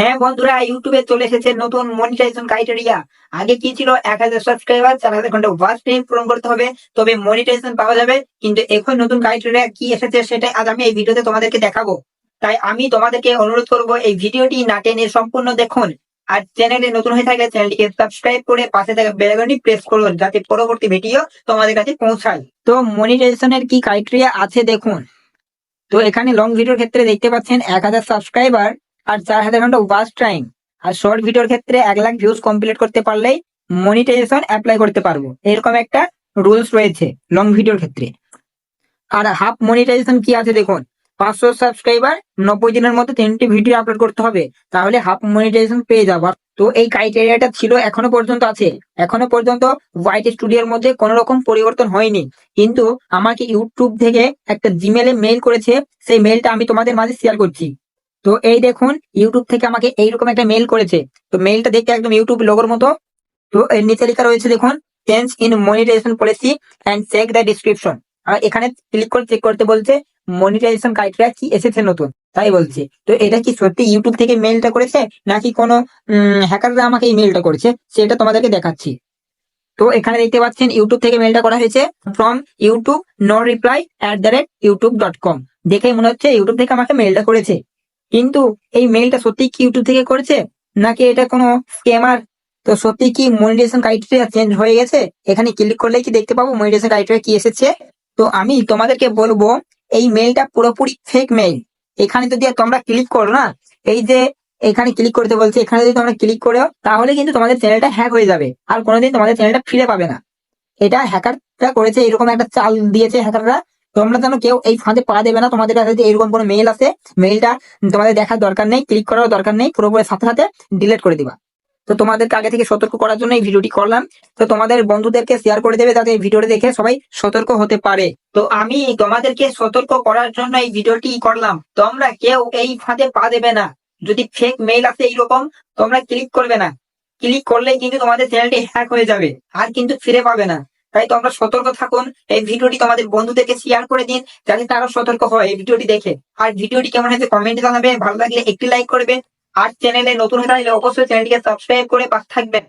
হ্যাঁ বন্ধুরা, ইউটিউবে চলে এসেছে নতুন মনিটাইজেশন ক্রাইটেরিয়া। আগে কি ছিল, 1000 সাবস্ক্রাইবার 4000 ঘন্টা ওয়াচ টাইম পূরণ করতে হবে, তবে মনিটাইজেশন পাওয়া যাবে। কিন্তু এখন নতুন ক্রাইটেরিয়া কি এসেছে সেটা আজ আমি এই ভিডিওতে তোমাদেরকে দেখাবো। তাই আমি তোমাদেরকে অনুরোধ করব, এই ভিডিওটি না টেনে সম্পূর্ণ দেখুন। আর চ্যানেলে নতুন হয়ে থাকলে চ্যানেলটিকে সাবস্ক্রাইব করে পাশে থাকা বেল আইকনটি প্রেস করুন, যাতে পরবর্তী ভিডিও তোমাদের কাছে পৌঁছায়। তো মনিটাইজেশনের কি ক্রাইটেরিয়া আছে দেখুন। তো এখানে লং ভিডিওর ক্ষেত্রে দেখতে পাচ্ছেন 1000 সাবস্ক্রাইবার আর 4000 ঘন্টা ওয়াচ টাইম। আর শর্ট ভিডিওর ক্ষেত্রে 1 লাখ ভিউজ কমপ্লিট করতে পারলেই মনিটাইজেশন অ্যাপ্লাই করতে পারবো, এরকম একটা রুলস রয়েছে লং ভিডিওর ক্ষেত্রে। আর হাফ মনিটাইজেশন কি আছে দেখুন, 500 সাবস্ক্রাইবার 90 দিনের মধ্যে 3টি ভিডিও আপলোড করতে হবে, তাহলে হাফ মনিটাইজেশন পেয়ে যাবো। তো এই ক্রাইটেরিয়াটা ছিল, এখনো পর্যন্ত আছে। এখনো পর্যন্ত হোয়াইট স্টুডিওর মধ্যে কোনো রকম পরিবর্তন হয়নি। কিন্তু আমাকে ইউটিউব থেকে একটা জিমেলে মেইল করেছে, সেই মেইলটা আমি তোমাদের মাঝে শেয়ার করছি। তো এই দেখুন, ইউটিউব থেকে আমাকে এইরকম একটা মেইল করেছে। তো মেইলটা দেখতে একদম ইউটিউব লোগোর মতো। তো এর নিচে লেখা রয়েছে দেখুন, change in monetization policy and check the description. আর এখানে ক্লিক করে চেক করতে বলছে মনিটাইজেশন ক্রাইটেরিয়া কি এসেছে নতুন, তাই বলছে। তো এটা কি সত্যি ইউটিউব থেকে মেইলটা করেছে, নাকি কোনো হ্যাকাররা আমাকে এই মেইলটা করেছে, সেটা তোমাদেরকে দেখাচ্ছি। তো এখানে দেখতে পাচ্ছেন ইউটিউব থেকে মেইলটা করা হয়েছে, from YouTube no reply @youtube.com। দেখেই মনে হচ্ছে ইউটিউব থেকে আমাকে মেইলটা করেছে। কিন্তু এই মেইলটা সত্যি কি ইউটিউব থেকে করেছে, নাকি এটা কোনো স্ক্যামার? তো সত্যি কি মনিটাইজেশন ক্রাইটেরিয়া চেঞ্জ হয়ে গেছে? এখানে ক্লিক করলে কি দেখতে পাবো মনিটাইজেশন ক্রাইটেরিয়া কি এসেছে? তো আমি তোমাদেরকে বলবো, এই মেইলটা পুরোপুরি ফেক মেইল। এখানে যদি তোমরা ক্লিক করো না, এই যে এখানে ক্লিক করতে বলছে, এখানে যদি তোমরা ক্লিক করো তাহলে কিন্তু তোমাদের চ্যানেলটা হ্যাক হয়ে যাবে, আর কোনোদিন তোমাদের চ্যানেলটা ফিরে পাবে না। এটা হ্যাকাররা করেছে, এরকম একটা চাল দিয়েছে হ্যাকাররা। তোমরা যেন কেউ এই ফাঁদে পা দেবে না। তোমাদের কাছে যদি এরকম কোনো মেইল আসে, মেইলটা তোমাদের দেখার দরকার নেই, ক্লিক করার দরকার নেই, পুরোপুরি সাথে সাথে ডিলিট করে দিবা। তো তোমাদেরকে আগে থেকে সতর্ক করার জন্য এই ভিডিওটি করলাম। তো তোমাদের বন্ধুদেরকে শেয়ার করে দেবে, যাতে এই ভিডিওটি দেখে সবাই সতর্ক হতে পারে। তো আমি তোমাদেরকে সতর্ক করার জন্য এই ভিডিওটি করলাম, তোমরা কেউ এই ফাঁদে পা দেবে না। যদি ফেক মেইল আসে এইরকম, তোমরা ক্লিক করবে না। ক্লিক করলেই কিন্তু তোমাদের চ্যানেলটি হ্যাক হয়ে যাবে, আর কিন্তু ফিরে পাবে না। তাই তোমরা সতর্ক থাকুন। এই ভিডিওটি তোমাদের বন্ধুদেরকে শেয়ার করে দিন, যাতে তারাও সতর্ক হয় এই ভিডিওটি দেখে। আর ভিডিওটি কেমন হয়েছে কমেন্টে জানাবে, ভালো লাগলে একটি লাইক করবে। আর চ্যানেলে নতুন হয়ে থাকলে অবশ্যই চ্যানেলটিকে সাবস্ক্রাইব করে পাশে থাকবেন।